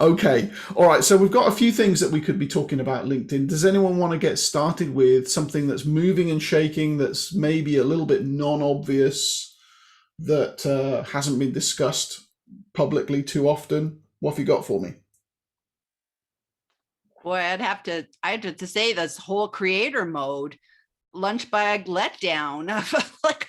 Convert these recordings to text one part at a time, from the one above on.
Okay. All right. So we've got a few things that we could be talking about LinkedIn. Does anyone want to get started with something that's moving and shaking, that's maybe a little bit non-obvious, that hasn't been discussed publicly too often? What have you got for me? Boy, I had to say this whole creator mode lunch bag letdown of like,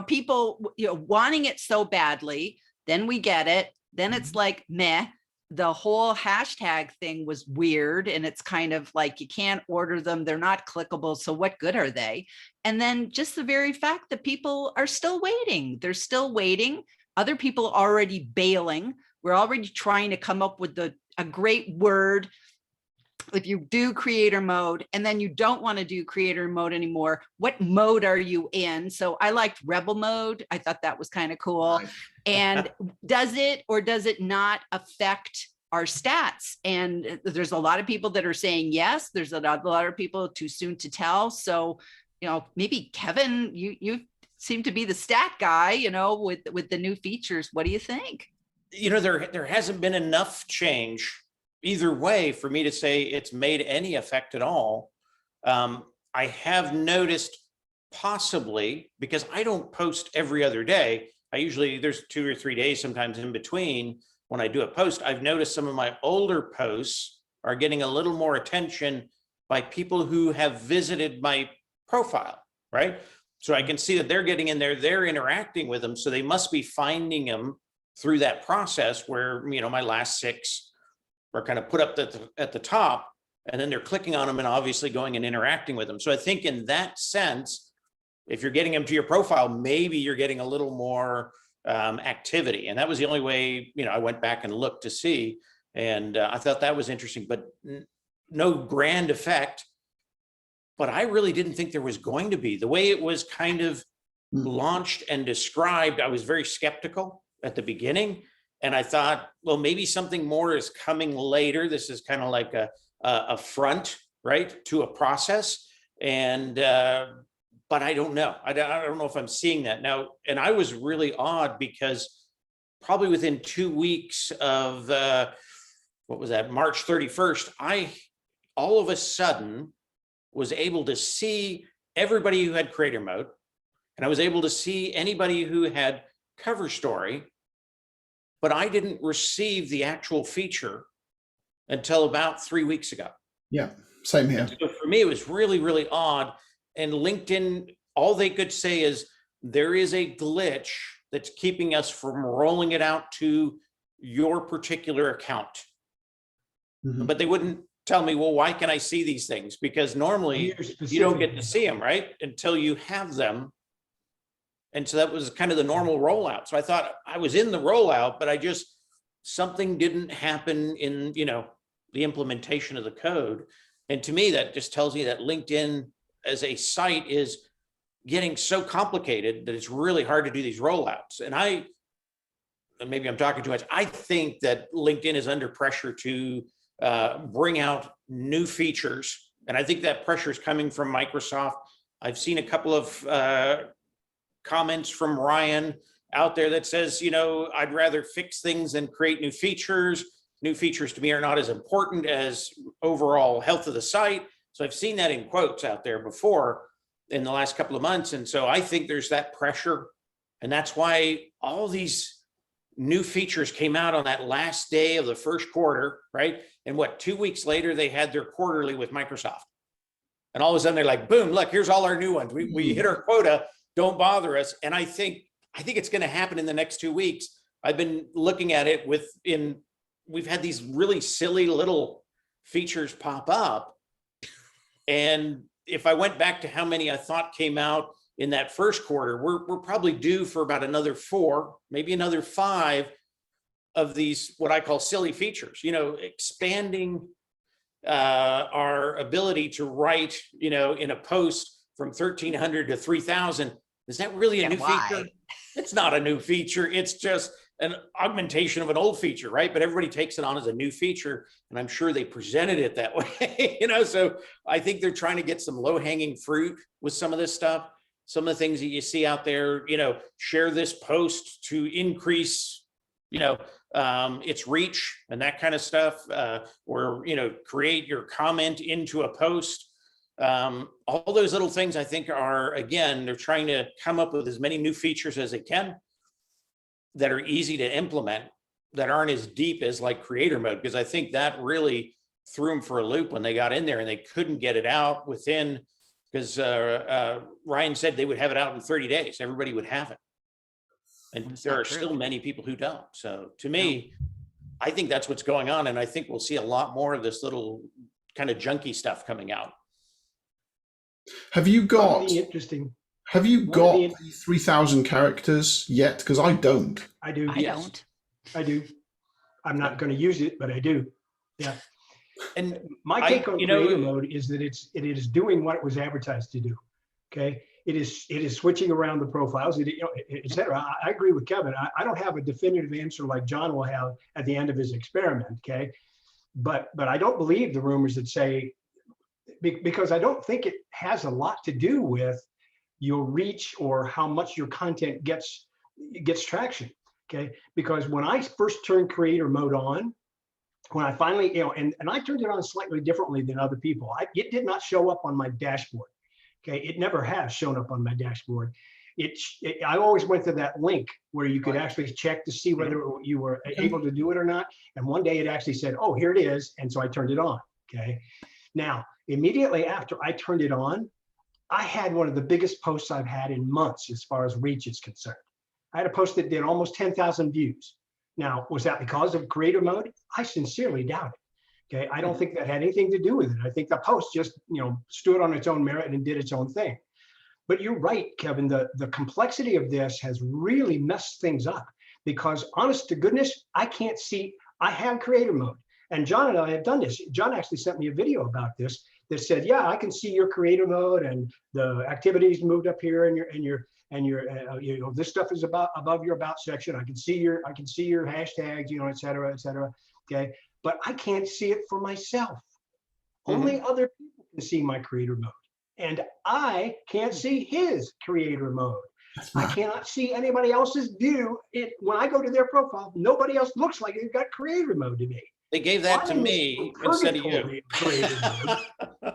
people, wanting it so badly. Then we get it. Then it's like, meh. The whole hashtag thing was weird. And it's kind of like, you can't order them. They're not clickable. So what good are they? And then just the very fact that people are still waiting. They're still waiting. Other people are already bailing. We're already trying to come up with a great word. If you do creator mode and then you don't want to do creator mode anymore, what mode are you in? So I liked rebel mode. I thought that was kind of cool. Right. And does it or does it not affect our stats? And there's a lot of people that are saying yes. There's a lot of people too soon to tell. So, maybe Kevin, you seem to be the stat guy, with the new features. What do you think? There hasn't been enough change either way for me to say it's made any effect at all. I have noticed, possibly because I don't post every other day. There's 2 or 3 days sometimes in between when I do a post. I've noticed some of my older posts are getting a little more attention by people who have visited my profile, right? So I can see that they're getting in there, they're interacting with them. So they must be finding them through that process where, my last 6 are kind of put up at the top, and then they're clicking on them and obviously going and interacting with them. So I think in that sense, if you're getting them to your profile, maybe you're getting a little more activity. And that was the only way, I went back and looked to see. And I thought that was interesting, but no grand effect. But I really didn't think there was going to be. The way it was kind of launched and described, I was very skeptical at the beginning. And I thought, well, maybe something more is coming later. This is kind of like a front, right, to a process. And but I don't know. I don't know if I'm seeing that now. And I was really odd because probably within 2 weeks of what was that, March 31st, I all of a sudden was able to see everybody who had creator mode, and I was able to see anybody who had cover story. But I didn't receive the actual feature until about 3 weeks ago. Yeah, same here. So for me, it was really, really odd. And LinkedIn, all they could say is there is a glitch that's keeping us from rolling it out to your particular account. Mhm. But they wouldn't tell me, well, why can I see these things? Because normally you don't get to see them, right? Until you have them. And so that was kind of the normal rollout. So I thought I was in the rollout, but something didn't happen in, the implementation of the code. And to me, that just tells me that LinkedIn as a site is getting so complicated that it's really hard to do these rollouts. And maybe I'm talking too much. I think that LinkedIn is under pressure to bring out new features. And I think that pressure is coming from Microsoft. I've seen a couple of comments from Ryan out there that says, I'd rather fix things than create new features. New features to me are not as important as overall health of the site. So I've seen that in quotes out there before in the last couple of months. And so I think there's that pressure. And that's why all these new features came out on that last day of the first quarter, right? And 2 weeks later, they had their quarterly with Microsoft. And all of a sudden they're like, boom, look, here's all our new ones. We hit our quota. Don't bother us. And I think it's going to happen in the next 2 weeks. I've been looking at it we've had these really silly little features pop up. And if I went back to how many I thought came out in that first quarter, we're probably due for about another 4, maybe another 5 of these, what I call silly features, expanding our ability to write, in a post from 1,300 to 3,000. Is that really a new feature? It's not a new feature. It's just an augmentation of an old feature, right? But everybody takes it on as a new feature, and I'm sure they presented it that way, So I think they're trying to get some low-hanging fruit with some of this stuff. Some of the things that you see out there, share this post to increase, its reach and that kind of stuff, or, create your comment into a post. All those little things I think are, again, they're trying to come up with as many new features as they can that are easy to implement, that aren't as deep as like creator mode, because I think that really threw them for a loop when they got in there and they couldn't get it out within, because Ryan said they would have it out in 30 days. Everybody would have it. And That's there not are true. still many people who don't. So to me, I think that's what's going on. And I think we'll see a lot more of this little kind of junky stuff coming out. Have you got One of the interesting. have you one of got the- the 3,000 characters yet? Because I don't. I do. I don't. I do. I'm not going to use it, but I do. Yeah. And My take on you know- creator mode is that it is doing what it was advertised to do. Okay. It is switching around the profiles, et cetera. I agree with Kevin. I don't have a definitive answer like John will have at the end of his experiment. Okay. But I don't believe the rumors that say, because I don't think it has a lot to do with your reach or how much your content gets traction. Okay. Because when I first turned creator mode on, when I finally, and I turned it on slightly differently than other people, it did not show up on my dashboard. Okay. It never has shown up on my dashboard. I always went to that link where you could actually check to see whether you were able to do it or not. And one day it actually said, oh, here it is. And so I turned it on. Okay. Now, immediately after I turned it on, I had one of the biggest posts I've had in months as far as reach is concerned. I had a post that did almost 10,000 views. Now, was that because of creator mode? I sincerely doubt it. Okay. I don't think that had anything to do with it. I think the post just, stood on its own merit and did its own thing. But you're right, Kevin, the complexity of this has really messed things up because honest to goodness, I can't see, I have creator mode. And John and I have done this. John actually sent me a video about this that said, yeah, I can see your creator mode and the activities moved up here and this stuff is above your about section. I can see your hashtags, et cetera, et cetera. Okay. But I can't see it for myself. Only other people can see my creator mode. And I can't see his creator mode. I cannot see anybody else's view. When I go to their profile, nobody else looks like they've got creator mode to me. they gave that to me instead of you.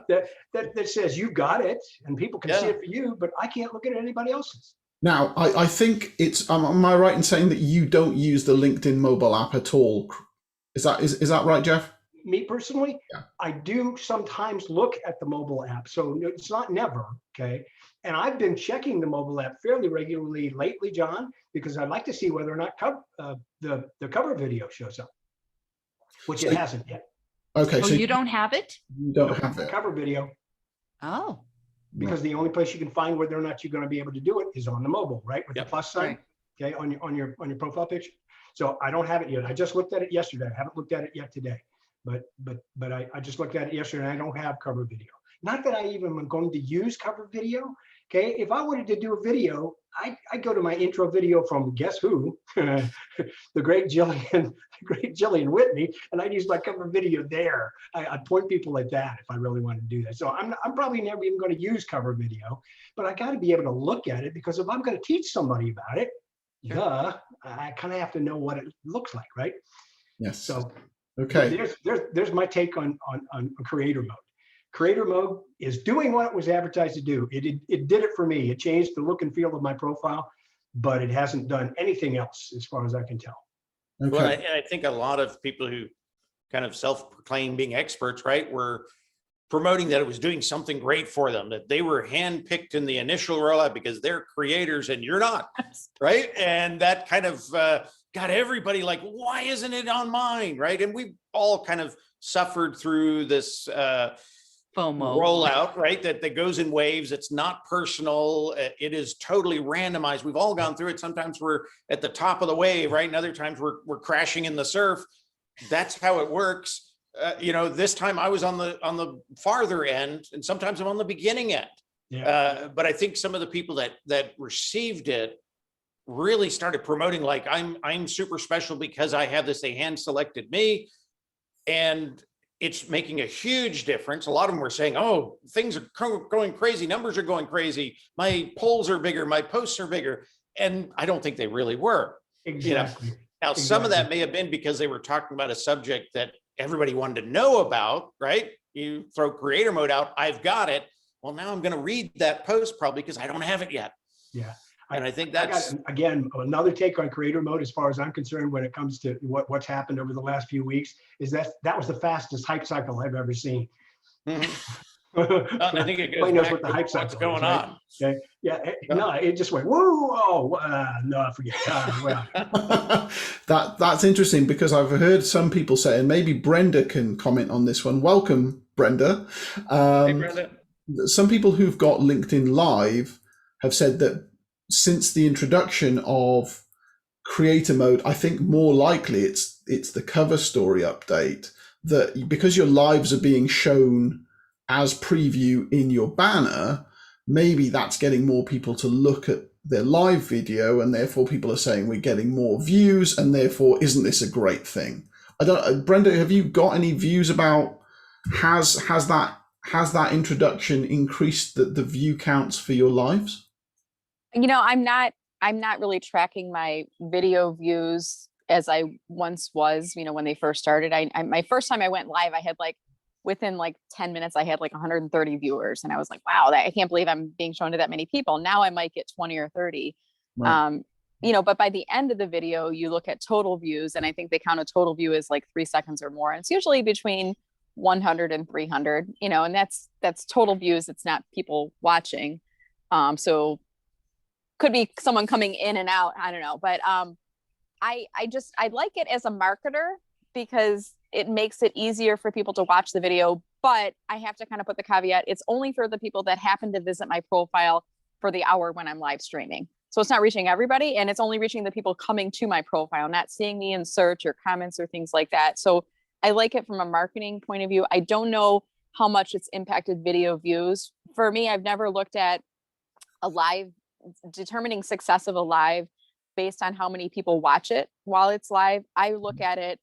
That says you got it and people can see it for you, but I can't look at anybody else's. Now, I think it's, am I right in saying that you don't use the LinkedIn mobile app at all? Is that right, Jeff? Me personally, I do sometimes look at the mobile app. So it's not never, okay? And I've been checking the mobile app fairly regularly lately, John, because I'd like to see whether or not the cover video shows up, which it hasn't yet. Okay, Oh, so you don't have it? you don't have The it. cover video, Oh, because the only place you can find whether or not you're going to be able to do it is on the mobile, right? With the plus sign, right. okay, on your profile picture. So I don't have it yet. I just looked at it yesterday. I haven't looked at it yet today. But I just looked at it yesterday and I don't have cover video. Not that I even am going to use cover video. Okay. If I wanted to do a video, I go to my intro video from guess who, the great Jillian Whitney, and I'd use my cover video there. I'd point people at that if I really wanted to do that. So I'm probably never even going to use cover video, but I got to be able to look at it because if I'm going to teach somebody about it, I kind of have to know what it looks like, right? Yes. So okay. There's my take on creator mode. Creator mode is doing what it was advertised to do. It did it for me. It changed the look and feel of my profile, but it hasn't done anything else as far as I can tell. Okay. Well, and I think a lot of people who kind of self-proclaim being experts, right, were promoting that it was doing something great for them, that they were handpicked in the initial rollout because they're creators and you're not, right? And that kind of got everybody like, why isn't it on mine, right? And we all kind of suffered through this FOMO rollout, right? That goes in waves. It's not personal. It is totally randomized. We've all gone through it. Sometimes we're at the top of the wave, right? And other times we're crashing in the surf. That's how it works. This time I was on the farther end, and sometimes I'm on the beginning end. Yeah. But I think some of the people that received it really started promoting like I'm super special because I have this. They hand selected me, and it's making a huge difference. A lot of them were saying, "Oh, things are going crazy. Numbers are going crazy. My polls are bigger. My posts are bigger," and I don't think they really were. Exactly. Now, some of that Exactly. may have been because they were talking about a subject that everybody wanted to know about, right? You throw creator mode out, I've got it. Well, now I'm going to read that post probably because I don't have it yet. Yeah. And I think I got, that's, again, another take on creator mode, as far as I'm concerned, when it comes to what's happened over the last few weeks, is that was the fastest hype cycle I've ever seen. Mhm. And I think it goes Everybody knows back what the to hype what's cycle going is, right? on. Okay. Yeah. No, it just went, whoa, oh, no, I forget. Well, That's interesting because I've heard some people say, and maybe Brenda can comment on this one. Welcome, Brenda. Hey, Brenda. Some people who've got LinkedIn Live have said that since the introduction of creator mode, I think more likely it's the cover story update, that because your lives are being shown as preview in your banner, maybe that's getting more people to look at their live video, and therefore people are saying we're getting more views, and therefore isn't this a great thing? I don't, Brenda, have you got any views about has that introduction increased the view counts for your lives? You know, I'm not really tracking my video views as I once was, you know, when they first started. I my first time I went live, I had like within like 10 minutes, I had like 130 viewers. And I was like, wow, I can't believe I'm being shown to that many people. Now I might get 20 or 30. Right. You know, but by the end of the video, you look at total views, and I think they count a total view as like 3 seconds or more. And it's usually between 100 and 300, you know, and that's total views. It's not people watching. So could be someone coming in and out. I don't know. But I like it as a marketer because it makes it easier for people to watch the video. But I have to kind of put the caveat, it's only for the people that happen to visit my profile for the hour when I'm live streaming. So it's not reaching everybody, and it's only reaching the people coming to my profile, not seeing me in search or comments or things like that. So I like it from a marketing point of view. I don't know how much it's impacted video views. For me, I've never looked at a live, determining success of a live based on how many people watch it while it's live. I look at it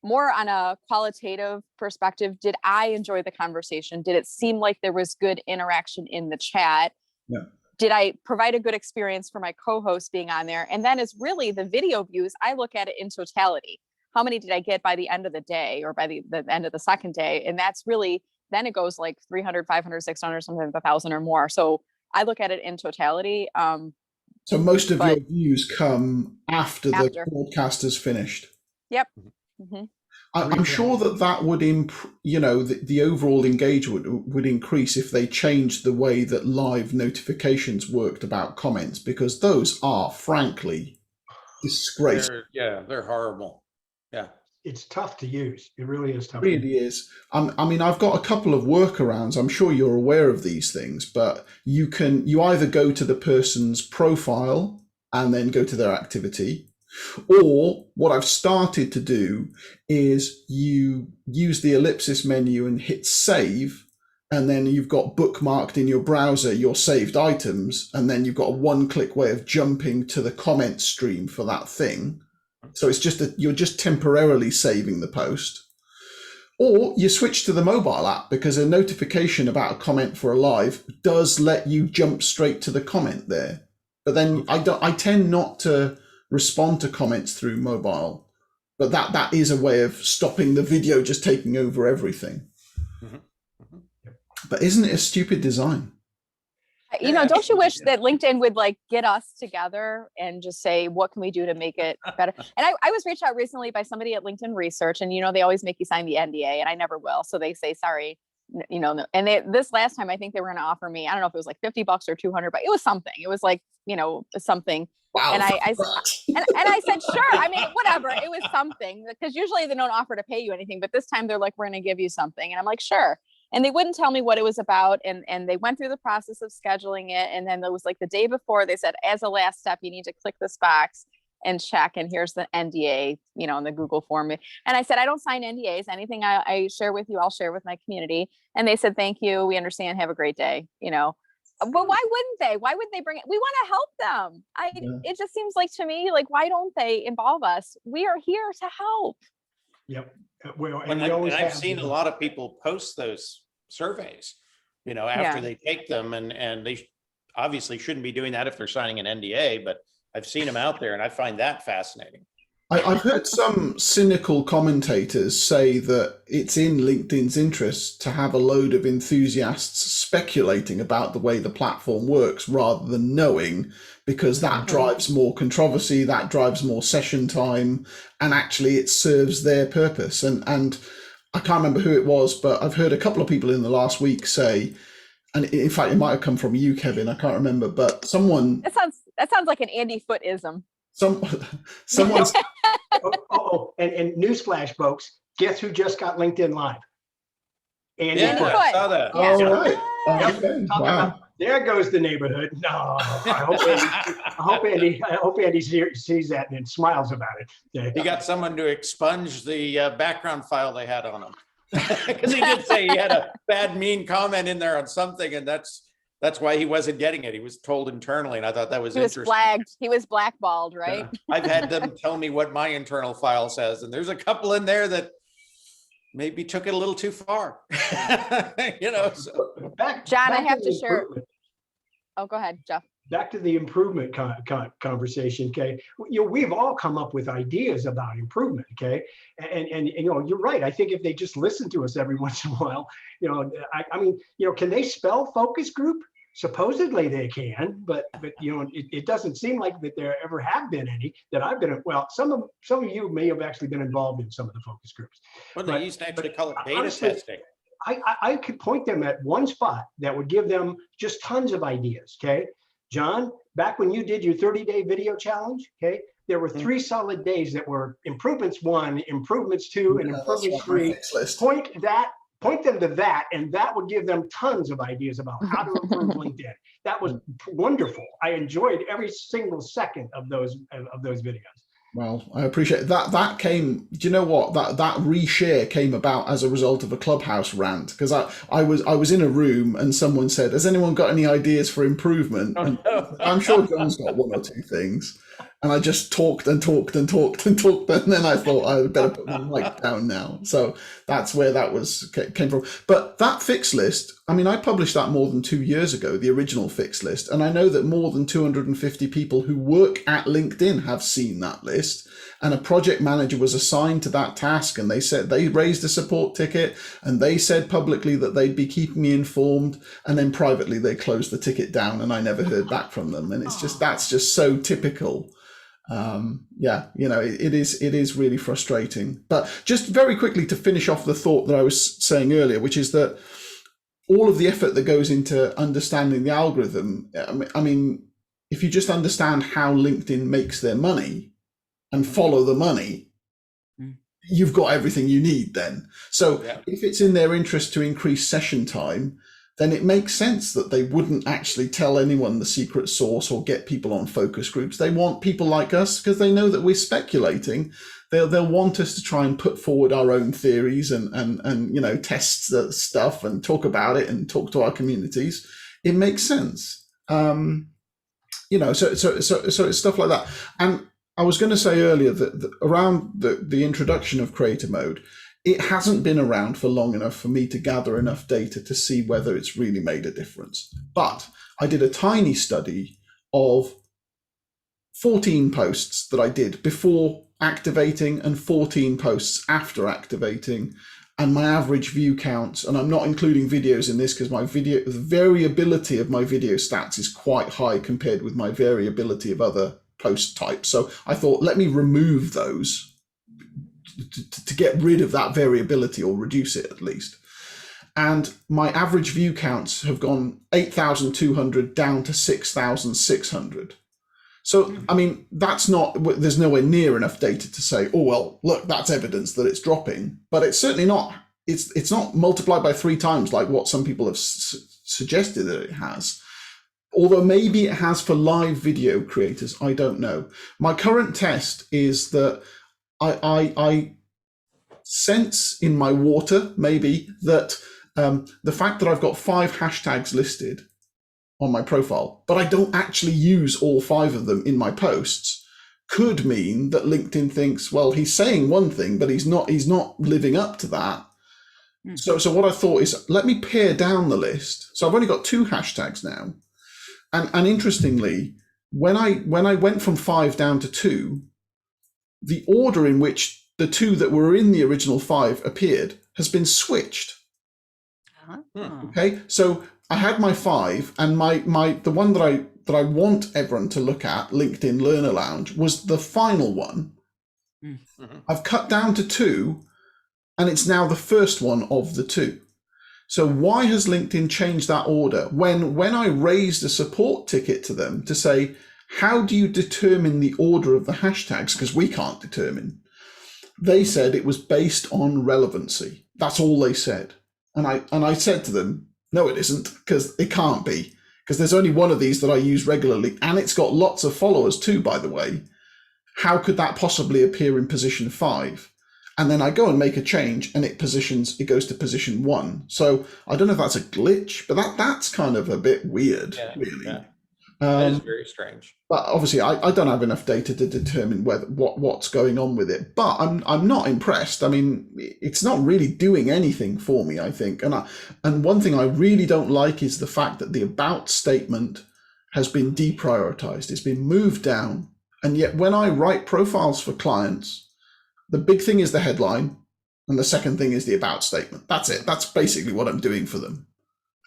more on a qualitative perspective. Did I enjoy the conversation? Did it seem like there was good interaction in the chat? Yeah. Did I provide a good experience for my co-host being on there? And then it's really the video views. I look at it in totality. How many did I get by the end of the day, or by the end of the second day? And that's really, then it goes like 300, 500, 600, sometimes 1,000 or more. So I look at it in totality. So most of your But views come after the After. broadcast is finished. yep. hmm I'm sure that would the overall engagement would increase if they changed the way that live notifications worked about comments, because those are frankly disgraceful. They're horrible. Yeah. it's tough to use. It really is tough. It really is. I mean, I've got a couple of workarounds. I'm sure you're aware of these things, but you either go to the person's profile and then go to their activity, or what I've started to do is you use the ellipsis menu and hit save, and then you've got bookmarked in your browser your saved items, and then you've got a one-click way of jumping to the comment stream for that thing. So it's just that you're just temporarily saving the post. Or you switch to the mobile app, because a notification about a comment for a live does let you jump straight to the comment there. But then I tend not to respond to comments through mobile, but that is a way of stopping the video just taking over everything. Mhm. Mhm. But isn't it a stupid design? You know, don't you wish that LinkedIn would like get us together and just say, what can we do to make it better? And I was reached out recently by somebody at LinkedIn Research, and, you know, they always make you sign the NDA, and I never will. So they say, sorry, you know, and this last time, I think they were going to offer me, I don't know if it was like $50 or 200, but it was something. It was like, you know, something. Wow. And I said, sure. I mean, whatever. It was something, because usually they don't offer to pay you anything, but this time they're like, we're going to give you something. And I'm like, sure. And they wouldn't tell me what it was about. And they went through the process of scheduling it. And then there was like the day before, they said, as a last step, you need to click this box and check. And here's the NDA, you know, in the Google form. And I said, I don't sign NDAs. Anything I share with you, I'll share with my community. And they said, thank you. We understand. Have a great day. You know, but why wouldn't they? Why would they bring it? We want to help them. It just seems like, to me, like, why don't they involve us? We are here to help. Yep. Well, And I've seen a lot of people post those surveys, you know, after Yeah. they take them, and they obviously shouldn't be doing that if they're signing an NDA, but I've seen them out there, and I find that fascinating. I've heard some cynical commentators say that it's in LinkedIn's interest to have a load of enthusiasts speculating about the way the platform works rather than knowing, because that drives more controversy, that drives more session time, and actually it serves their purpose. And I can't remember who it was, but I've heard a couple of people in the last week say, and in fact, it might have come from you, Kevin, I can't remember, but someone... That sounds like an Andy Foote-ism. Someone's... and newsflash, folks, guess who just got LinkedIn Live? Andy Yeah, Foote. I saw that. Oh, Yeah. right. Yep. Okay. Talk Wow. about- there goes the neighborhood. No, I hope Andy sees that and smiles about it. Yeah. He got someone to expunge the background file they had on him. Because he did say he had a bad, mean comment in there on something, and that's why he wasn't getting it. He was told internally, and I thought that was He was interesting. flagged. He was blackballed, right? Yeah. I've had them tell me what my internal file says, and there's a couple in there that maybe took it a little too far. You know, so. John, I have the to share- improvement. Oh, go ahead, Jeff. Back to the improvement conversation, okay? We've all come up with ideas about improvement, okay? And you're right. I think if they just listen to us every once in a while, I mean, can they spell focus group? Supposedly they can, but it doesn't seem like that there ever have been any that I've been. Well, some of you may have actually been involved in some of the focus groups. Well, But- they used to actually call it beta honestly, testing. I could point them at one spot that would give them just tons of ideas, okay? John, back when you did your 30-day video challenge, okay, there were 3 solid days that were improvements 1, improvements 2, and Yeah, that's improvements what my 3. fix list. Point them to that, and that would give them tons of ideas about how to improve LinkedIn. That was wonderful. I enjoyed every single second of those videos. Well, I appreciate that. That came. Do you know what? That reshare came about as a result of a Clubhouse rant, because I was in a room and someone said, "Has anyone got any ideas for improvement?" And I'm sure John's got 1 or 2 things. And I just talked and talked and talked and talked, and then I thought I better put my mic down now. So that's where that came from. But that fix list, I mean, I published that more than 2 years ago, the original fix list, and I know that more than 250 people who work at LinkedIn have seen that list. And a project manager was assigned to that task, and they said they raised a support ticket, and they said publicly that they'd be keeping me informed, and then privately they closed the ticket down, and I never heard back from them. And it's just, that's just so typical. It is really frustrating. But just very quickly to finish off the thought that I was saying earlier, which is that all of the effort that goes into understanding the algorithm, I mean, if you just understand how LinkedIn makes their money and follow the money, you've got everything you need then. So if it's in their interest to increase session time, then it makes sense that they wouldn't actually tell anyone the secret sauce or get people on focus groups. They want people like us because they know that we're speculating. They'll want us to try and put forward our own theories and test the stuff and talk about it and talk to our communities. It makes sense. So it's stuff like that. And I was going to say earlier that around the introduction of creator mode, it hasn't been around for long enough for me to gather enough data to see whether it's really made a difference. But I did a tiny study of 14 posts that I did before activating and 14 posts after activating, and my average view counts, and I'm not including videos in this because the variability of my video stats is quite high compared with my variability of other post types. So I thought, let me remove those to get rid of that variability, or reduce it at least. And my average view counts have gone 8,200 down to 6,600. So, I mean, there's nowhere near enough data to say, oh, well, look, that's evidence that it's dropping, but it's certainly not, it's not multiplied by 3 times like what some people have suggested that it has. Although maybe it has for live video creators, I don't know. My current test is that I sense in my water, maybe, that the fact that I've got 5 hashtags listed on my profile, but I don't actually use all 5 of them in my posts, could mean that LinkedIn thinks, well, he's saying one thing, but he's not living up to that. So what I thought is, let me pare down the list. So I've only got 2 hashtags now. And interestingly, when I went from 5 down to 2, the order in which the two that were in the original 5 appeared has been switched. Okay, so I had my 5, and the one that I want everyone to look at, LinkedIn Learner Lounge, was the final one. Mhm. I've cut down to 2, and it's now the first one of the 2. So why has LinkedIn changed that order? When I raised a support ticket to them to say, how do you determine the order of the hashtags? Because we can't determine. They said it was based on relevancy. That's all they said. And I said to them, no, it isn't, because it can't be, because there's only one of these that I use regularly, and it's got lots of followers too, by the way. How could that possibly appear in position 5? And then I go and make a change, and it goes to position 1. So I don't know if that's a glitch, but that's kind of a bit weird, really. Yeah. That is very strange. But obviously, I don't have enough data to determine what's going on with it. But I'm not impressed. I mean, it's not really doing anything for me, I think. And one thing I really don't like is the fact that the about statement has been deprioritized. It's been moved down. And yet when I write profiles for clients, the big thing is the headline, and the second thing is the about statement. That's it. That's basically what I'm doing for them.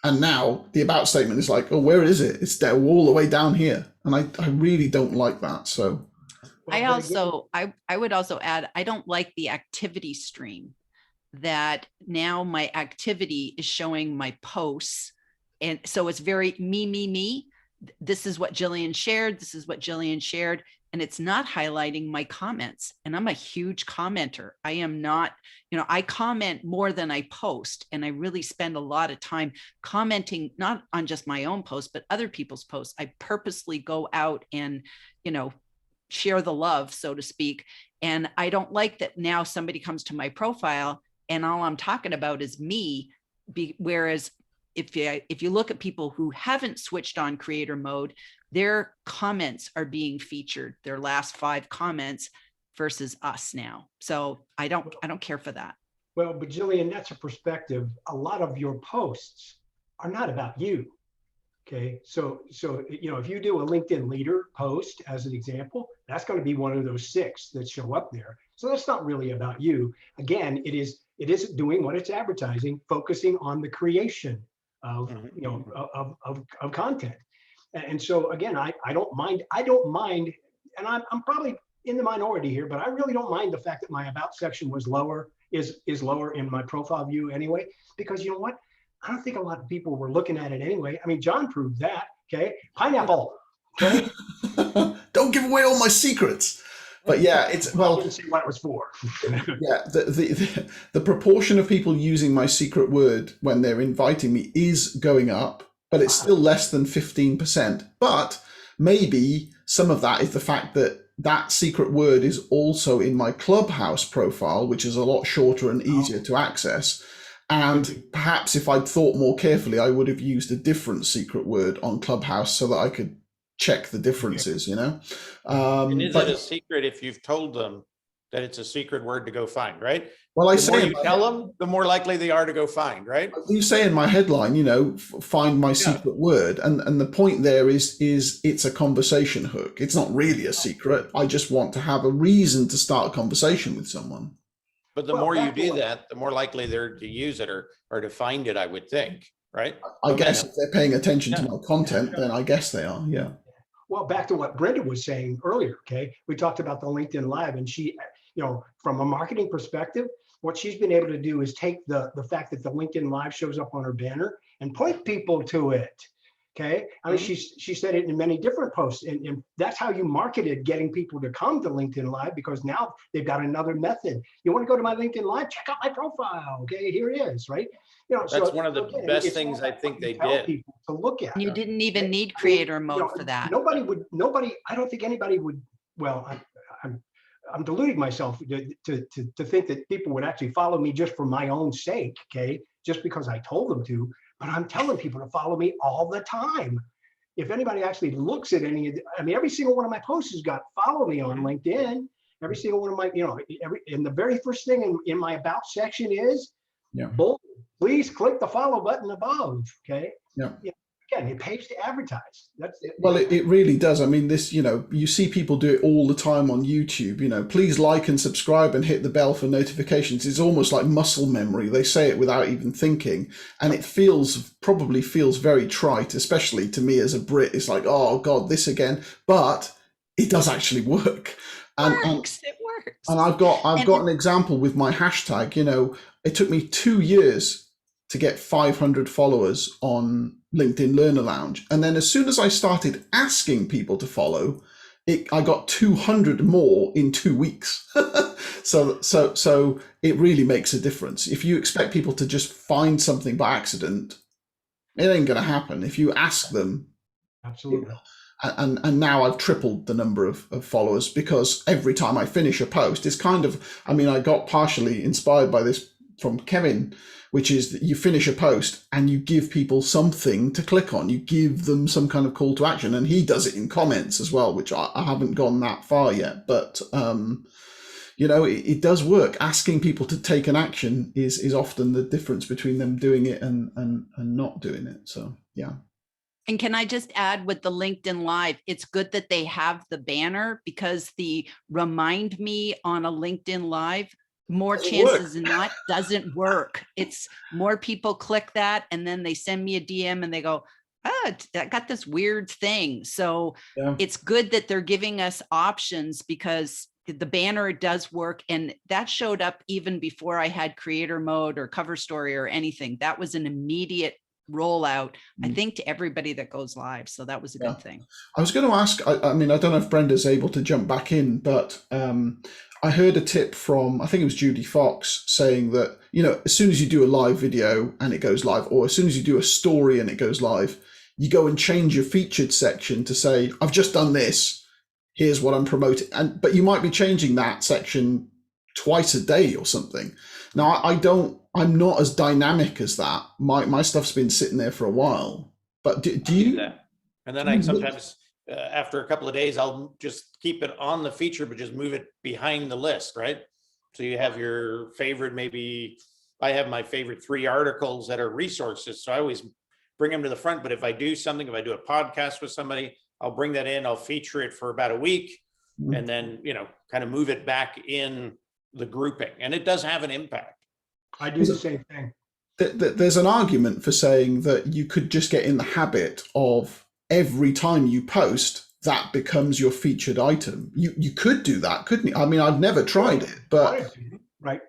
And now the about statement is like, oh, where is it? It's there all the way down here. And I really don't like that. So I would also add, I don't like the activity stream, that now my activity is showing my posts. And so it's very me. This is what Jillian shared. This is what Jillian shared. And it's not highlighting my comments. And I'm a huge commenter. I am not, I comment more than I post. And I really spend a lot of time commenting, not on just my own posts, but other people's posts. I purposely go out and, share the love, so to speak. And I don't like that now somebody comes to my profile and all I'm talking about is me. Whereas if you look at people who haven't switched on creator mode, their comments are being featured, their last 5 comments versus us now. So I don't care for that. Well, but Jillian, that's a perspective. A lot of your posts are not about you. Okay, so if you do a LinkedIn leader post as an example, that's going to be one of those 6 that show up there. So that's not really about you. Again, it is doing what it's advertising, focusing on the creation of of content. And so again, I don't mind, and I'm probably in the minority here, but I really don't mind the fact that my about section was is lower in my profile view anyway, because you know what? I don't think a lot of people were looking at it anyway. I mean, John proved that, okay? Pineapple, okay? Don't give away all my secrets. But yeah, it's, well, I didn't see what it was for. yeah, the proportion of people using my secret word when they're inviting me is going up, but it's still less than 15%. But maybe some of that is the fact that that secret word is also in my Clubhouse profile, which is a lot shorter and easier to access. And perhaps if I'd thought more carefully, I would have used a different secret word on Clubhouse so that I could check the differences, And is it a secret if you've told them that it's a secret word to go find, right? Well, I the say more you tell them, the more likely they are to go find, right? You say in my headline, find my secret word, and the point there is it's a conversation hook. It's not really a secret. I just want to have a reason to start a conversation with someone. But the more you do that, the more likely they're to use it or to find it, I would think, right? I guess if they're paying attention to my content, then I guess they are, yeah. Well, back to what Brenda was saying earlier, okay? We talked about the LinkedIn Live, and she, from a marketing perspective, what she's been able to do is take the fact that the LinkedIn Live shows up on her banner and point people to it, okay? I mean, she said it in many different posts, and that's how you marketed getting people to come to LinkedIn Live, because now they've got another method. You want to go to my LinkedIn Live, check out my profile, okay? Here it is, right? That's one of the best things I think they did. People to look at. You didn't even need creator mode for that. I don't think anybody would, well, I'm deluding myself to think that people would actually follow me just for my own sake, okay? Just because I told them to, but I'm telling people to follow me all the time. If anybody actually looks at every single one of my posts has got follow me on LinkedIn. Every single one of my, and the very first thing in my about section is, bold, please click the follow button above, okay? Yeah. again, it pays to advertise. That's it. Well, it really does. I mean, this, you see people do it all the time on YouTube. Please like and subscribe and hit the bell for notifications. It's almost like muscle memory. They say it without even thinking. And it probably feels very trite, especially to me as a Brit. It's like, oh God, this again. But it does actually work. It works. And I've got an example with my hashtag. It took me 2 years to get 500 followers on LinkedIn Learner Lounge. And then as soon as I started asking people to follow, I got 200 more in 2 weeks. So it really makes a difference. If you expect people to just find something by accident, it ain't going to happen. If you ask them. Absolutely. And now I've tripled the number of followers, because every time I finish a post, it's I got partially inspired by this from Kevin, which is that you finish a post and you give people something to click on. You give them some kind of call to action, and he does it in comments as well, which I haven't gone that far yet. But, it does work. Asking people to take an action is often the difference between them doing it and not doing it. So, yeah. And can I just add, with the LinkedIn Live, it's good that they have the banner, because the remind me on a LinkedIn Live, more chances than not, doesn't work. It's more people click that and then they send me a DM and they go, I got this weird thing. So It's good that they're giving us options, because the banner does work. And that showed up even before I had creator mode or cover story or anything. That was an immediate rollout, I think, to everybody that goes live. So that was a good thing. I was going to ask, I don't know if Brenda's able to jump back in, but I heard a tip from, I think it was Judy Fox, saying that, as soon as you do a live video and it goes live, or as soon as you do a story and it goes live, you go and change your featured section to say, I've just done this, here's what I'm promoting. But you might be changing that section twice a day or something. Now, I'm not as dynamic as that. My stuff's been sitting there for a while. But do you? That. And then I sometimes, after a couple of days, I'll just keep it on the feature, but just move it behind the list, right? So you have your favorite, maybe I have my favorite 3 articles that are resources. So I always bring them to the front. But if I do something, if I do a podcast with somebody, I'll bring that in, I'll feature it for about a week, and then, kind of move it back in the grouping. And it does have an impact. I do the same thing. There's an argument for saying that you could just get in the habit of every time you post, that becomes your featured item. You could do that, couldn't you? I mean, I've never tried it, but right.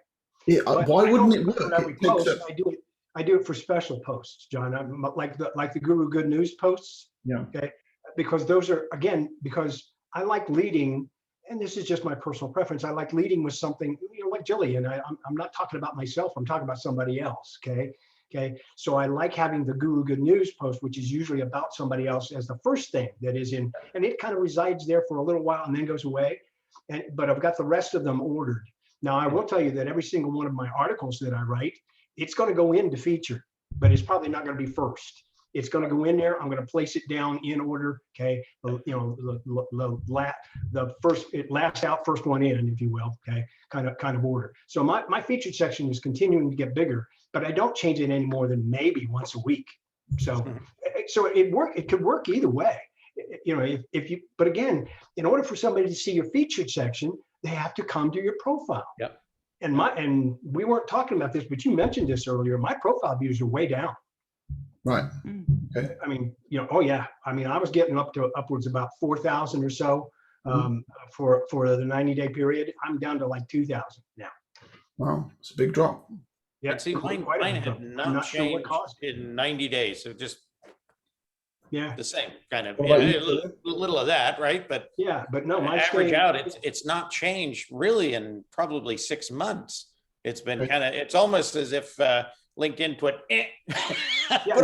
Why wouldn't it work? I do it for special posts, John. Like the Guru Good News posts. Yeah. Okay. Because those are, again, because I like leading, and this is just my personal preference. I like leading with something, like Jillian. I'm not talking about myself. I'm talking about somebody else. Okay. So I like having the Guru Good News post, which is usually about somebody else, as the first thing that is in, and it kind of resides there for a little while and then goes away. But I've got the rest of them ordered. Now, I will tell you that every single one of my articles that I write, it's going to go into feature, but it's probably not going to be first. It's going to go in there. I'm going to place it down in order. Okay. The first, it last out, first one in, if you will. Okay. Kind of order. So my featured section is continuing to get bigger, but I don't change it any more than maybe once a week. So it could work either way. But again, in order for somebody to see your featured section, they have to come to your profile. Yep. And we weren't talking about this, but you mentioned this earlier. My profile views are way down. Right. Okay. I mean, oh yeah. I mean, I was getting up to upwards about 4,000 or so for the 90-day period. I'm down to like 2,000 now. Wow, it's a big drop. Yeah. See, mine have not changed in 90 days. So just the same kind of, a little of that, right? But no, my average out, it's not changed really in probably 6 months. It's been it's almost as if LinkedIn put a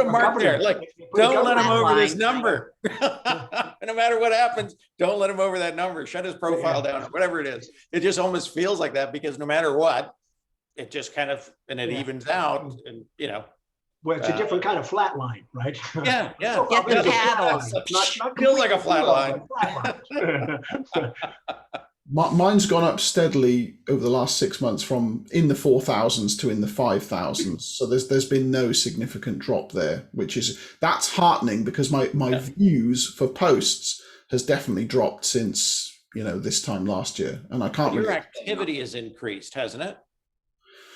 mark there, like don't let him over this number. No matter what happens, don't let him over that number. Shut his profile down, or whatever it is. It just almost feels like that, because no matter what, it just kind of, and it evens out, and well, it's a different kind of flat line, right? Yeah. Get the paddles. Feels like a flat line. Mine's gone up steadily over the last 6 months from in the 4,000s to in the 5,000s. So there's been no significant drop there, that's heartening because my views for posts has definitely dropped since, this time last year. And I can't Your really. activity has increased, hasn't it?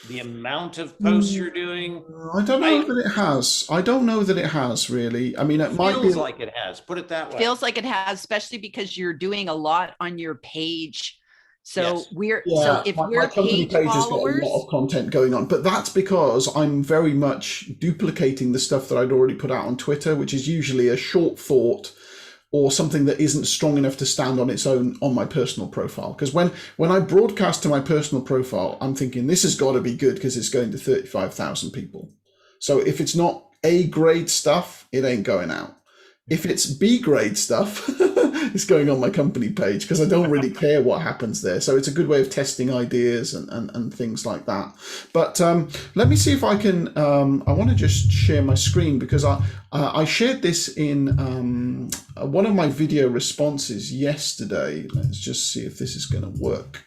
The amount of posts you're doing. I don't know that it has. I don't know that it has really. I mean, it might be Feels like it has. Put it that way. Feels like it has, especially because you're doing a lot on your page. So Yes. so if my we're company page page has got a followers, lot of content going on, but that's because I'm very much duplicating the stuff that I'd already put out on Twitter, which is usually a short thought or something that isn't strong enough to stand on its own on my personal profile. Because when I broadcast to my personal profile, I'm thinking this has got to be good because it's going to 35,000 people. So if it's not A grade stuff, it ain't going out. If it's B grade stuff, it's going on my company page because I don't really care what happens there. So it's a good way of testing ideas and things like that. But let me see if I can, I want to just share my screen because I shared this in one of my video responses yesterday. Let's just see if this is going to work.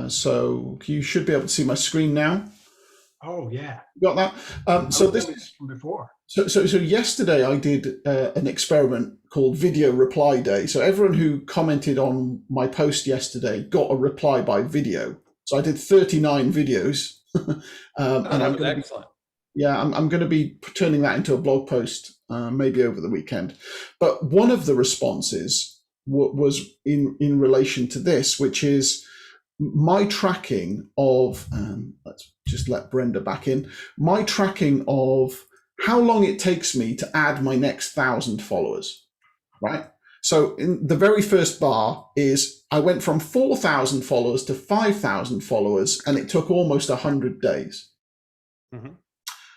So you should be able to see my screen now. Oh yeah. Got that? So this is from before. So yesterday I did an experiment called Video Reply Day. So everyone who commented on my post yesterday got a reply by video. So I did 39 videos, and I'm going excellent. I'm going to be turning that into a blog post maybe over the weekend. But one of the responses was in relation to this, which is my tracking of. Let's just let Brenda back in. My tracking of how long it takes me to add my next 1,000 followers, right? So in the very first bar is I went from 4,000 followers to 5,000 followers, and it took almost 100 days. Mm-hmm.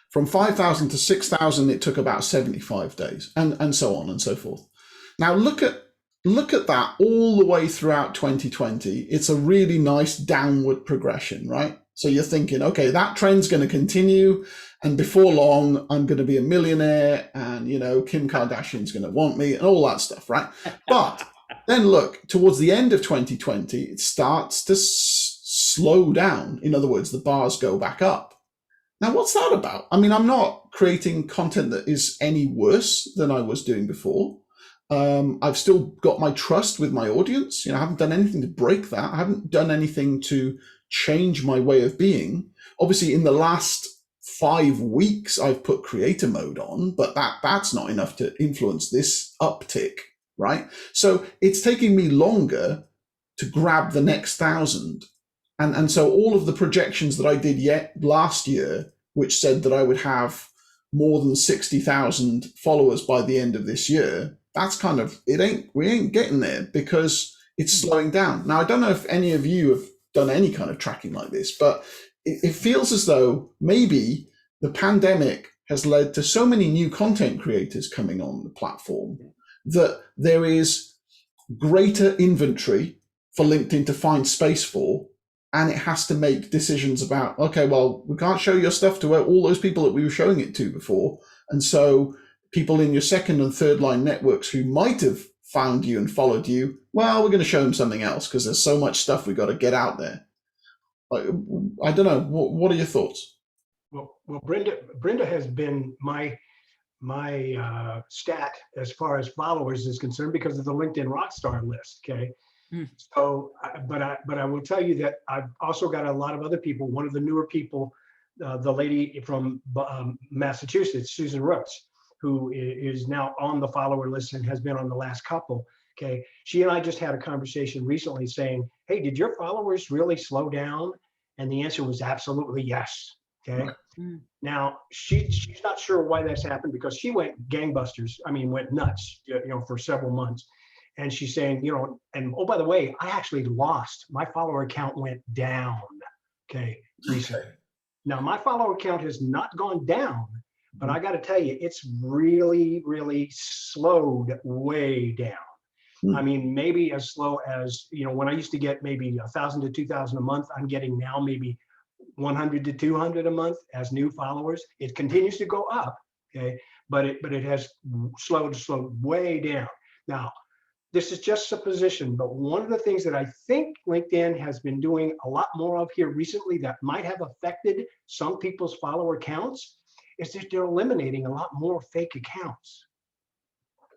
From 5,000 to 6,000, it took about 75 days, and so on and so forth. Now look at that all the way throughout 2020. It's a really nice downward progression, right? So you're thinking, okay, that trend's going to continue, and before long, I'm going to be a millionaire, and Kim Kardashian's going to want me, and all that stuff, right? But then look, towards the end of 2020, it starts to slow down. In other words, the bars go back up. Now, what's that about? I mean, I'm not creating content that is any worse than I was doing before. I've still got my trust with my audience. I haven't done anything to break that. I haven't done anything to change my way of being. Obviously, in the last 5 weeks, I've put creator mode on, but that's not enough to influence this uptick, right? So it's taking me longer to grab the next 1,000. And so all of the projections that I did last year, which said that I would have more than 60,000 followers by the end of this year, that's kind of, we ain't getting there because it's slowing down. Now, I don't know if any of you have done any kind of tracking like this, but it feels as though maybe the pandemic has led to so many new content creators coming on the platform that there is greater inventory for LinkedIn to find space for, and it has to make decisions about, okay, well, we can't show your stuff to all those people that we were showing it to before. And so people in your second and third line networks who might have found you and followed you, well, we're going to show them something else because there's so much stuff we got to get out there. I don't know. What are your thoughts? Well, Brenda has been my stat as far as followers is concerned because of the LinkedIn Rockstar list. Okay. So, but I will tell you that I've also got a lot of other people. One of the newer people, the lady from Massachusetts, Susan Rooks, who is now on the follower list and has been on the last couple. Okay, she and I just had a conversation recently saying, "Hey, did your followers really slow down?" And the answer was absolutely yes. Okay. Now she's not sure why that's happened because she went gangbusters. I mean, went nuts, for several months. And she's saying, and oh, by the way, I actually lost my follower count went down. Okay, recently. Now my follower count has not gone down, but I got to tell you, it's really, really slowed way down. I mean, maybe as slow as, when I used to get maybe 1,000 to 2,000 a month, I'm getting now maybe 100 to 200 a month as new followers. It continues to go up, okay, but it has slowed way down. Now, this is just supposition, but one of the things that I think LinkedIn has been doing a lot more of here recently that might have affected some people's follower counts is that they're eliminating a lot more fake accounts.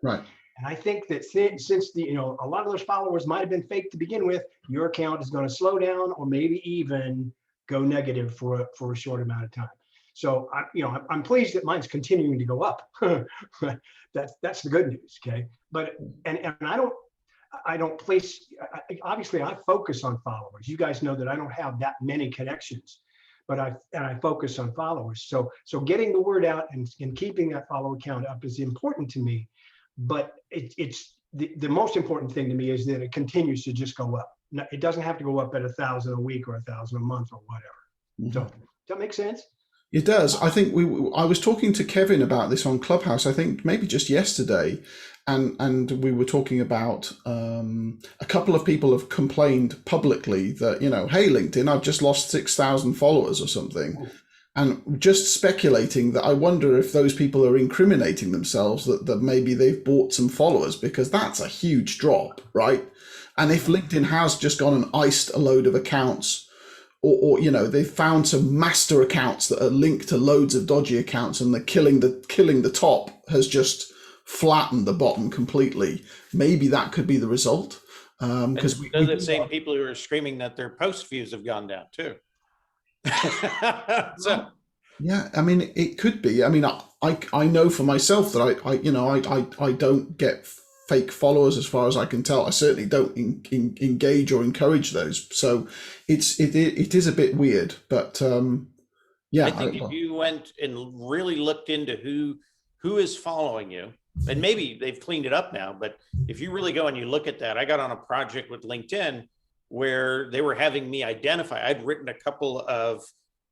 Right. And I think that since the, a lot of those followers might have been fake to begin with, your account is going to slow down or maybe even go negative for a short amount of time. So I'm pleased that mine's continuing to go up. That's the good news. Okay. But, and I don't place, obviously I focus on followers. You guys know that I don't have that many connections, but I focus on followers. So getting the word out and keeping that follower count up is important to me. But it's the most important thing to me is that it continues to just go up. It doesn't have to go up at 1,000 a week or 1,000 a month or whatever. So does that make sense? It does. I think I was talking to Kevin about this on Clubhouse, I think maybe just yesterday, and we were talking about a couple of people have complained publicly that, hey, LinkedIn, I've just lost 6,000 followers or something. And just speculating that I wonder if those people are incriminating themselves, that maybe they've bought some followers, because that's a huge drop, right? And if LinkedIn has just gone and iced a load of accounts, or they've found some master accounts that are linked to loads of dodgy accounts, and the killing the top has just flattened the bottom completely, maybe that could be the result. Because those are the same people who are screaming that their post views have gone down too. So yeah, I mean, it could be. I mean, I know for myself that I don't get fake followers as far as I can tell. I certainly don't engage or encourage those. So it is a bit weird, but yeah. I think if you went and really looked into who is following you, and maybe they've cleaned it up now, but if you really go and you look at that, I got on a project with LinkedIn where they were having me identify. I'd written a couple of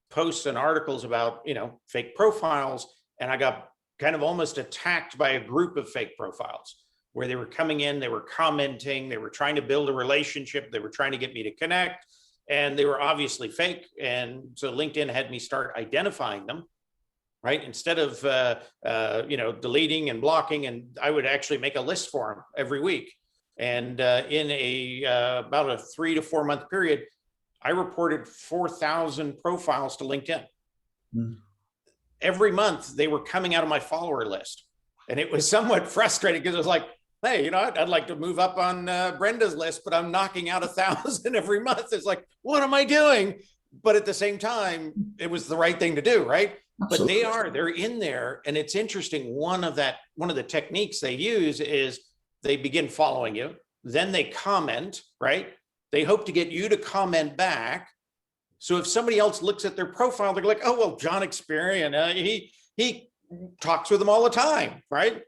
posts and articles about, fake profiles, and I got kind of almost attacked by a group of fake profiles where they were coming in, they were commenting, they were trying to build a relationship, they were trying to get me to connect, and they were obviously fake. And so LinkedIn had me start identifying them, right? Instead of, deleting and blocking, and I would actually make a list for them every week. And in about a 3 to 4 month period, I reported 4,000 profiles to LinkedIn. Every month they were coming out of my follower list. And it was somewhat frustrating because it was like, hey, I'd like to move up on Brenda's list, but I'm knocking out 1,000 every month. It's like, what am I doing? But at the same time, it was the right thing to do, right? Absolutely. But they're in there. And it's interesting. One of the techniques they use is they begin following you, then they comment, right? They hope to get you to comment back. So if somebody else looks at their profile, they're like, oh, well, John Experian, he talks with them all the time, right?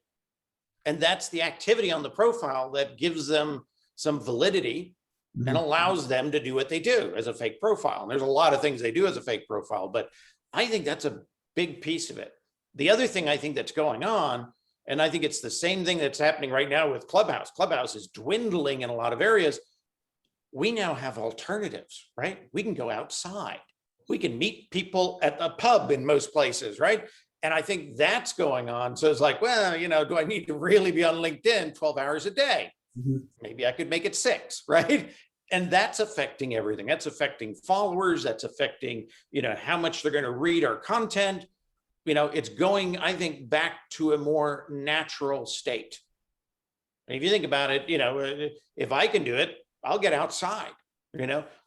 And that's the activity on the profile that gives them some validity and allows them to do what they do as a fake profile. And there's a lot of things they do as a fake profile, but I think that's a big piece of it. The other thing I think that's going on, and I think it's the same thing that's happening right now with Clubhouse. Clubhouse is dwindling in a lot of areas. We now have alternatives, right? We can go outside. We can meet people at a pub in most places, right? And I think that's going on. So it's like, well, do I need to really be on LinkedIn 12 hours a day? Maybe I could make it 6, right? And that's affecting everything. That's affecting followers. That's affecting, how much they're going to read our content. It's going, I think, back to a more natural state. And if you think about it, if I can do it, I'll get outside,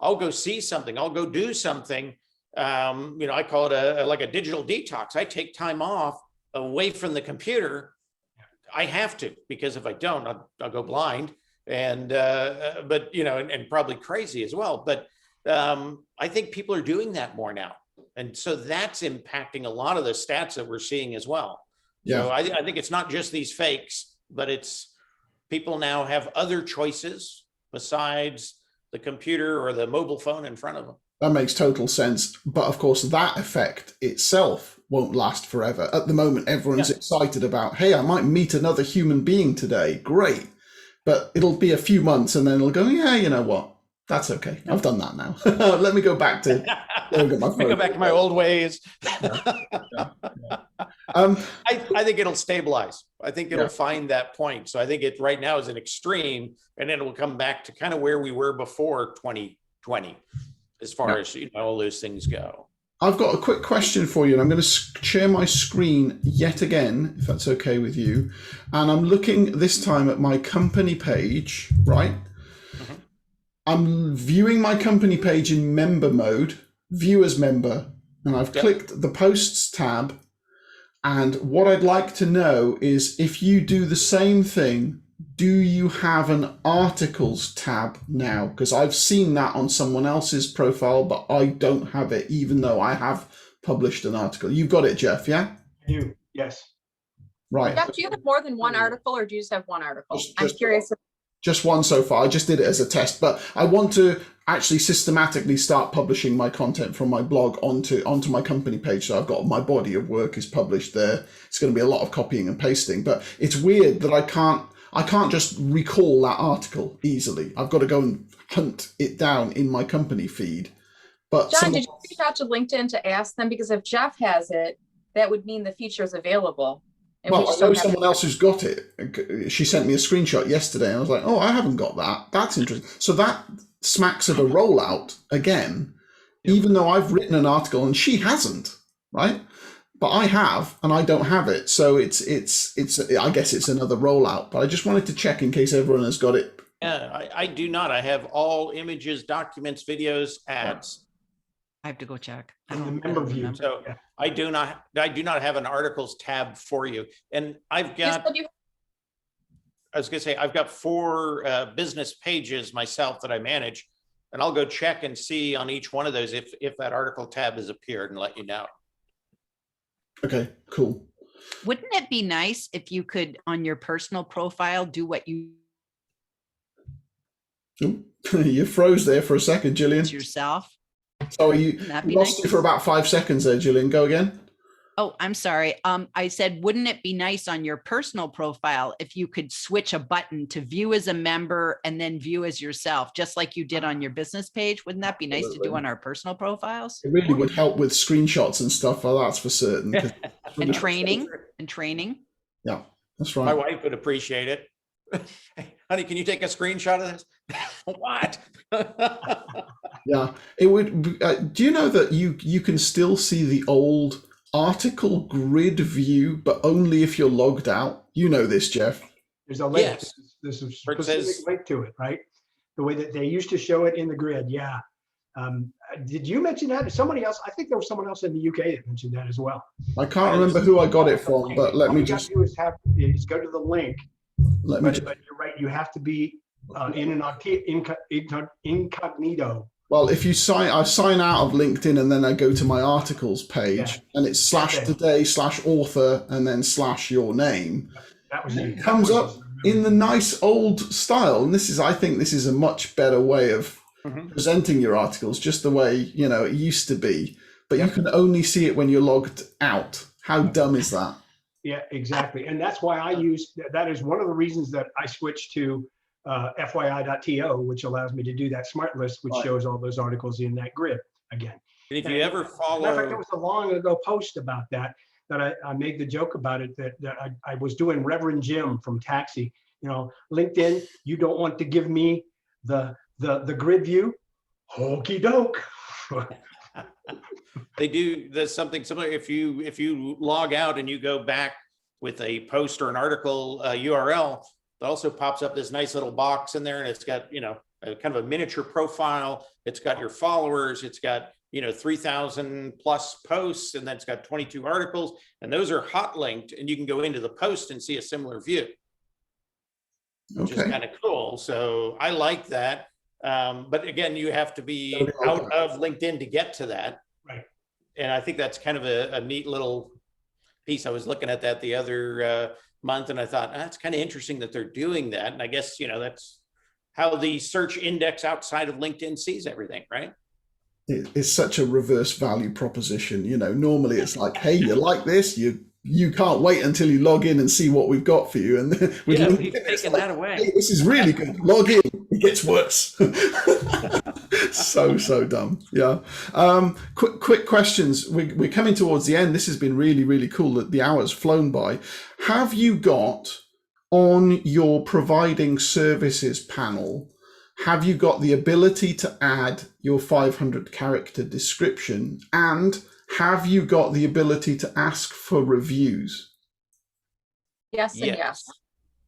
I'll go see something, I'll go do something. I call it like a digital detox. I take time off away from the computer. I have to, because if I don't, I'll go blind and probably crazy as well. But I think people are doing that more now. And so that's impacting a lot of the stats that we're seeing as well. Yeah. So I think it's not just these fakes, but it's people now have other choices besides the computer or the mobile phone in front of them. That makes total sense. But of course, that effect itself won't last forever. At the moment, everyone's excited about, hey, I might meet another human being today. Great. But it'll be a few months and then it'll go, yeah, you know what? That's okay. I've done that now. Let me go back to Go back to my old ways. Um, I think it'll stabilize. I think it'll Yeah. find that point. So I think it right now is an extreme, and then it will come back to kind of where we were before 2020, as far Yeah. as all those things go. I've got a quick question for you, and I'm going to share my screen yet again, if that's okay with you. And I'm looking this time at my company page, right? Mhm. I'm viewing my company page in member mode, view as member, and I've Yep. clicked the posts tab. And what I'd like to know is if you do the same thing, do you have an articles tab now? Because I've seen that on someone else's profile, but I don't have it, even though I have published an article. You've got it, Jeff, yeah? You, yes. Right. Jeff, do you have more than one article or do you just have one article? Just- I'm just- curious. Just one so far. I just did it as a test, but I want to actually systematically start publishing my content from my blog onto my company page. So I've got my body of work is published there. It's going to be a lot of copying and pasting, but it's weird that I can't just recall that article easily. I've got to go and hunt it down in my company feed. But John, did you reach out to LinkedIn to ask them? Because if Jeff has it, that would mean the feature is available. And we well, just I know don't have someone else who's got it. She sent me a screenshot yesterday, and I was like, "Oh, I haven't got that. That's interesting." So that smacks of a rollout again, even though I've written an article and she hasn't, right? But I have, and I don't have it. So it's. I guess it's another rollout. But I just wanted to check in case everyone has got it. Yeah, I do not. I have all images, documents, videos, ads. I have to go check. I In the don't member really view. remember. So Yeah. I do not have an articles tab for you. And I've You got, said you- I was gonna say, I've got 4 business pages myself that I manage. And I'll go check and see on each one of those if that article tab has appeared and let you know. Okay, cool. Wouldn't it be nice if you could, on your personal profile, do what you Ooh, you froze there for a second, do Gillian. yourself? So you Wouldn't that be lost nice? you for about 5 seconds there, Gillian. Go again. Oh, I'm sorry. I said, wouldn't it be nice on your personal profile if you could switch a button to view as a member and then view as yourself, just like you did on your business page? Wouldn't that be nice to do Absolutely. on our personal profiles? It really would help with screenshots and stuff. Well, that's for certain. 'cause- And training and training. Yeah, that's My right. wife would appreciate it. Hey, honey, can you take a screenshot of this? What? Yeah, it would. Do you know that you can still see the old article grid view, but only if you're logged out? You know this, Jeff. There's a link. Yes. There's a Where it specific says- link to it, right? The way that they used to show it in the grid. Yeah. Did you mention that? Somebody else? I think there was someone else in the UK that mentioned that as well. I can't remember who I got it from, but let All me you gotta just do is go to the link. let me But just. you're right. You have to be in an incognito. Well, if you I sign out of LinkedIn and then I go to my articles page, Yeah. and it's Okay. /today/author and then /your name. That was It comes up in the nice old style, and I think this is a much better way of Mhm. presenting your articles, just the way it used to be. But you can only see it when you're logged out. How dumb is that? Yeah, exactly. And that's why I use, that is one of the reasons that I switched to FYI.to, which allows me to do that smart list, which Right. shows all those articles in that grid again. And if you ever Matter of fact, there follow, was a long ago post about that, that I made the joke about it, that I was doing Reverend Jim from Taxi. LinkedIn, you don't want to give me the grid view? Hokey doke. there's something similar. If you log out and you go back with a post or an article URL, it also pops up this nice little box in there, and it's got a kind of a miniature profile. It's got your followers. It's got 3,000 plus posts, and then it's got 22 articles, and those are hot linked, and you can go into the post and see a similar view, which is Okay. kind of cool. So I like that. But again, you have to be Okay. out of LinkedIn to get to that. Right. And I think that's kind of a neat little piece. I was looking at that the other month, and I thought that's kind of interesting that they're doing that. And I guess, that's how the search index outside of LinkedIn sees everything, right? It's such a reverse value proposition. Normally it's like, hey, you like this? You can't wait until you log in and see what we've got for you. And with Yeah, LinkedIn, we've it's taken like, that away. hey, this is really good. Log in. It gets worse. So dumb. Yeah. Quick questions. We're coming towards the end. This has been really, really cool that the hour's flown by. Have you got on your providing services panel, have you got the ability to add your 500 character description, and have you got the ability to ask for reviews? Yes and yes.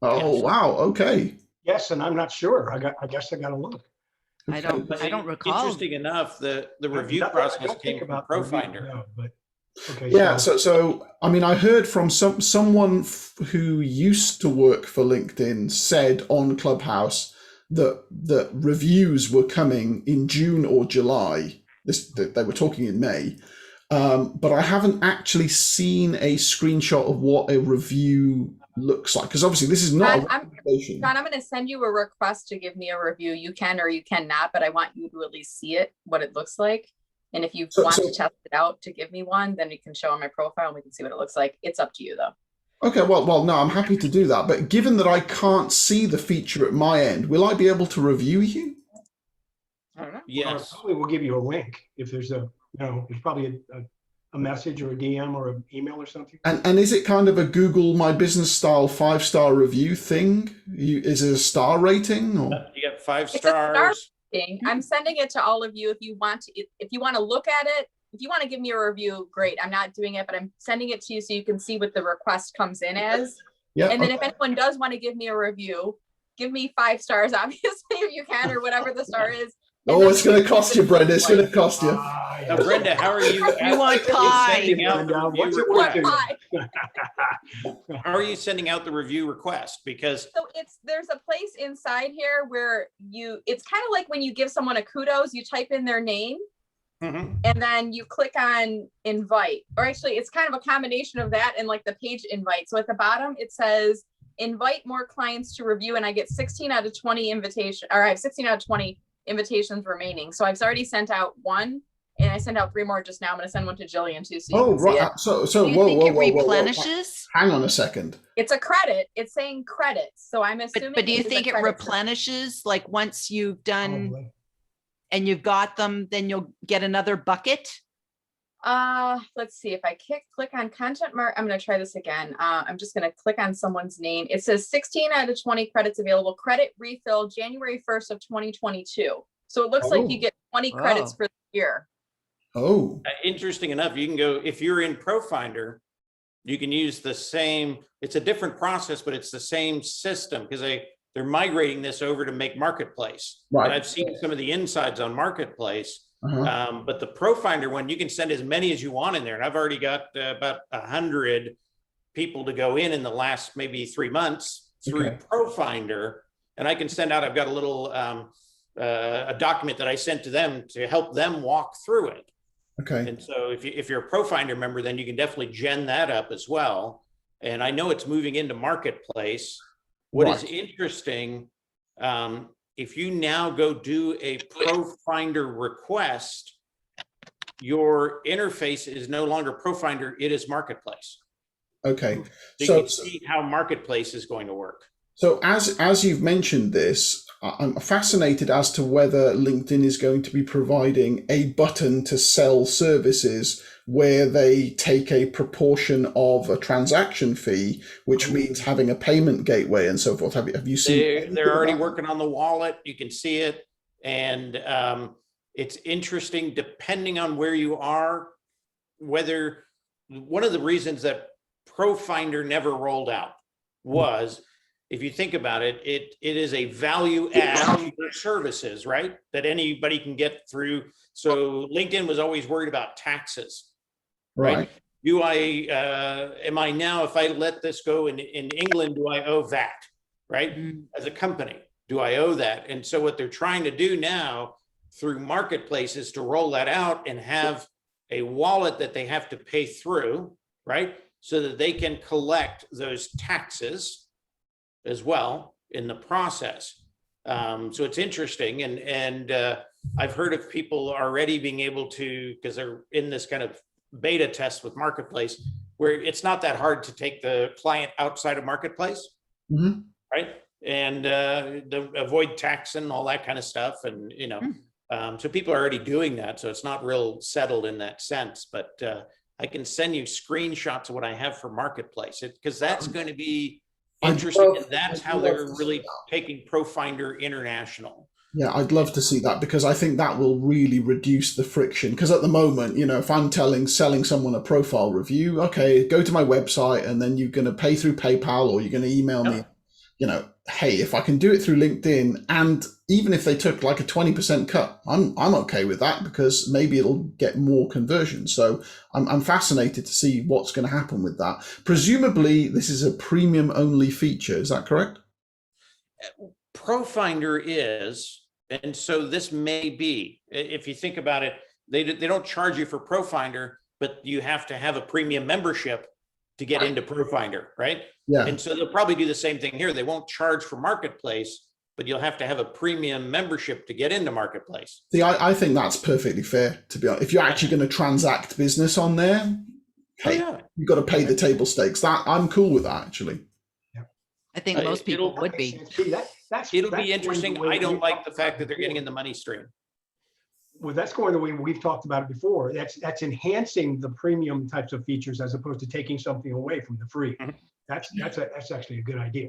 Oh, Yes. wow. Okay. Yes, and I'm not sure. I guess I got to look. I don't recall. Interesting enough, the review Not that I process don't came think from about the review, ProFinder. no, but okay. Yeah. So I mean, I heard from someone who used to work for LinkedIn said on Clubhouse that reviews were coming in June or July. They were talking in May. But I haven't actually seen a screenshot of what a review looks like, because obviously this is not a recommendation. John, I'm going to send you a request to give me a review. You can or you cannot, but I want you to at least see it, what it looks like. And if you want to test it out to give me one, then you can show on my profile and we can see what it looks like. It's up to you though. Okay, well, no, I'm happy to do that. But given that I can't see the feature at my end, will I be able to review you? I don't know. Yes. Probably we'll give you a link if there's there's probably a message or a DM or an email or something. And is it kind of a Google My Business style 5-star review thing? Is it a star rating? Or? You got 5 It's a star stars. rating. I'm sending it to all of you if you want to. If you want to look at it, if you want to give me a review, great. I'm not doing it, but I'm sending it to you so you can see what the request comes in as. Yeah. And then if anyone does want to give me a review, give me 5 stars, obviously, if you can, or whatever the star is. Oh, it's going to cost you, Brenda. It's going to cost you. Now, Brenda, how are you? You want pie. Sending out the review What's it request? worth? How are you sending out the review request? Because So there's a place inside here where it's kind of like when you give someone a kudos, you type in their name Mhm. and then you click on invite, or actually it's kind of a combination of that and like the page invite. So at the bottom, it says invite more clients to review, and I get 16 out of 20 invitation, or I have 16 out of 20 invitations remaining. So I've already sent out one and I sent out 3 more just now. I'm going to send one to Jillian too. So you can see it. Right. So Do you whoa, think whoa, it whoa, whoa, whoa. replenishes? Hang on a second. It's a credit. It's saying credits. So I'm assuming. But do you it's a think it credit system. replenishes, like once you've done Probably. and you've got them, then you'll get another bucket? Let's see if I click on content mark. I'm going to try this again. I'm just going to click on someone's name. It says 16 out of 20 credits available. Credit refill January 1st of 2022. So it looks like you get 20 credits Oh. for the year. Oh, Interesting enough, you can go, if you're in ProFinder, you can use the same, it's a different process, but it's the same system because they're migrating this over to make Marketplace. Right. And I've seen some of the insides on Marketplace. uh-huh. But the ProFinder one, you can send as many as you want in there. And I've already got about 100 people to go in the last maybe 3 months through Okay. ProFinder. And I can send out, I've got a little a document that I sent to them to help them walk through it. Okay. And so if you're a ProFinder member, then you can definitely gen that up as well. And I know it's moving into Marketplace. What is Right. interesting, if you now go do a ProFinder request, your interface is no longer ProFinder, it is Marketplace. Okay. So you So, can see how Marketplace is going to work. so as you've mentioned this, I'm fascinated as to whether LinkedIn is going to be providing a button to sell services where they take a proportion of a transaction fee, which means having a payment gateway and so forth. Have you seen? They're already working on the wallet. You can see it. And it's interesting, depending on where you are, whether one of the reasons that ProFinder never rolled out was, if you think about it, it is a value add for services, right? That anybody can get through. So LinkedIn was always worried about taxes. Right. Do am I now, if I let this go in England, do I owe that, right? As a company, do I owe that? And so what they're trying to do now through Marketplace is to roll that out and have a wallet that they have to pay through, right? So that they can collect those taxes as well in the process. So it's interesting. And I've heard of people already being able to, because they're in this kind of beta test with Marketplace, where it's not that hard to take the client outside of Marketplace, Mhm. right? and avoid tax and all that kind of stuff. And, so people are already doing that. So it's not real settled in that sense, but I can send you screenshots of what I have for Marketplace, because that's going to be interesting. And that's how they're really taking ProFinder international. Yeah, I'd love to see that, because I think that will really reduce the friction. Because at the moment, if I'm selling someone a profile review, okay, go to my website and then you're going to pay through PayPal or you're going to email me, hey, if I can do it through LinkedIn, and even if they took like a 20% cut, I'm okay with that, because maybe it'll get more conversion. So I'm fascinated to see what's going to happen with that. Presumably, this is a premium only feature. Is that correct? ProFinder is. And so this may be, if you think about it, they don't charge you for ProFinder, but you have to have a premium membership to get into ProFinder, right? Yeah. And so they'll probably do the same thing here. They won't charge for Marketplace, but you'll have to have a premium membership to get into Marketplace. See, I think that's perfectly fair, to be honest. If you're actually going to transact business on there, hey, you've got to pay the table stakes. That I'm cool with that, actually. I think most people would be. It'll be interesting. I don't like the fact that they're getting in the money stream. Well, that's going the way we've talked about it before. That's enhancing the premium types of features as opposed to taking something away from the free. That's actually a good idea.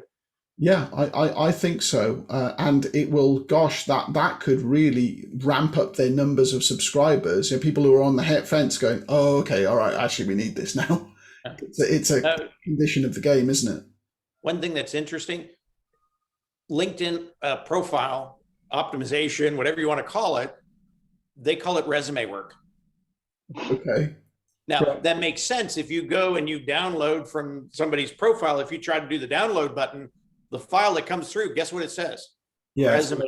Yeah, I think so. And it will, gosh, that could really ramp up their numbers of subscribers. People who are on the fence going, oh, okay, all right, actually, we need this now. It's a condition of the game, isn't it? One thing that's interesting, LinkedIn profile optimization, whatever you want to call it, they call it resume work. Okay. Now, that makes sense. If you go and you download from somebody's profile, if you try to do the download button, the file that comes through, guess what it says? Yeah. Resume.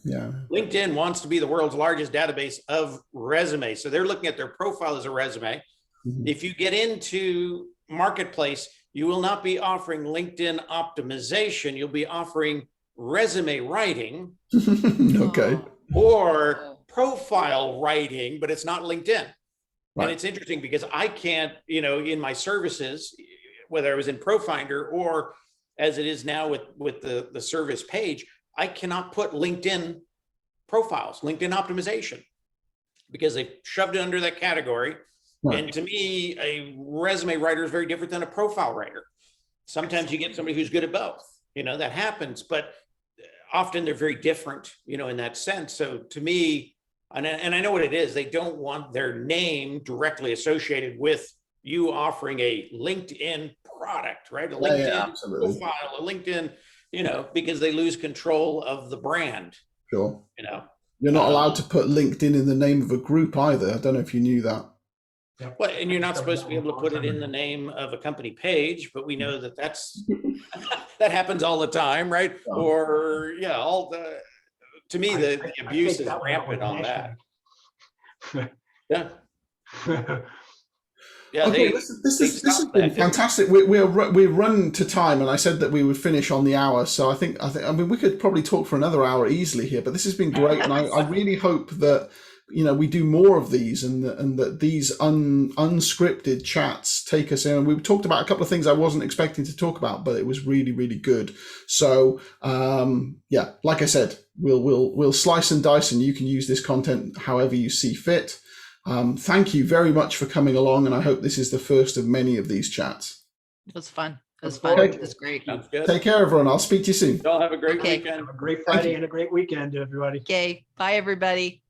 Yeah. LinkedIn wants to be the world's largest database of resumes. So they're looking at their profile as a resume. Mm-hmm. If you get into Marketplace, you will not be offering LinkedIn optimization. You'll be offering resume writing. Okay. Or profile writing, but it's not LinkedIn. Right. And it's interesting because I can't, in my services, whether I was in ProFinder or as it is now with the service page, I cannot put LinkedIn profiles, LinkedIn optimization, because they've shoved it under that category. Right. And to me, a resume writer is very different than a profile writer. Sometimes you get somebody who's good at both, that happens, but often they're very different, in that sense. So to me, and I know what it is, they don't want their name directly associated with you offering a LinkedIn product, right? A LinkedIn profile, a LinkedIn, because they lose control of the brand. Sure. You're not allowed to put LinkedIn in the name of a group either. I don't know if you knew that. Well, and you're not supposed to be able to put it in the name of a company page, but we know that that happens all the time, right? Or to me, the abuse is rampant on that. Yeah. Yeah. Okay, this has been fantastic. We're run to time, and I said that we would finish on the hour. So I mean, we could probably talk for another hour easily here, but this has been great. And I really hope that, we do more of these, and that these unscripted chats take us in. And we talked about a couple of things I wasn't expecting to talk about, but it was really, really good. So like I said, we'll slice and dice, and you can use this content however you see fit. Thank you very much for coming along, and I hope this is the first of many of these chats. It was fun. It was fun. Okay. It was great. Sounds good. Take care, everyone. I'll speak to you soon. Y'all have a great weekend. Have a great Friday and a great weekend, everybody. Okay. Bye, everybody.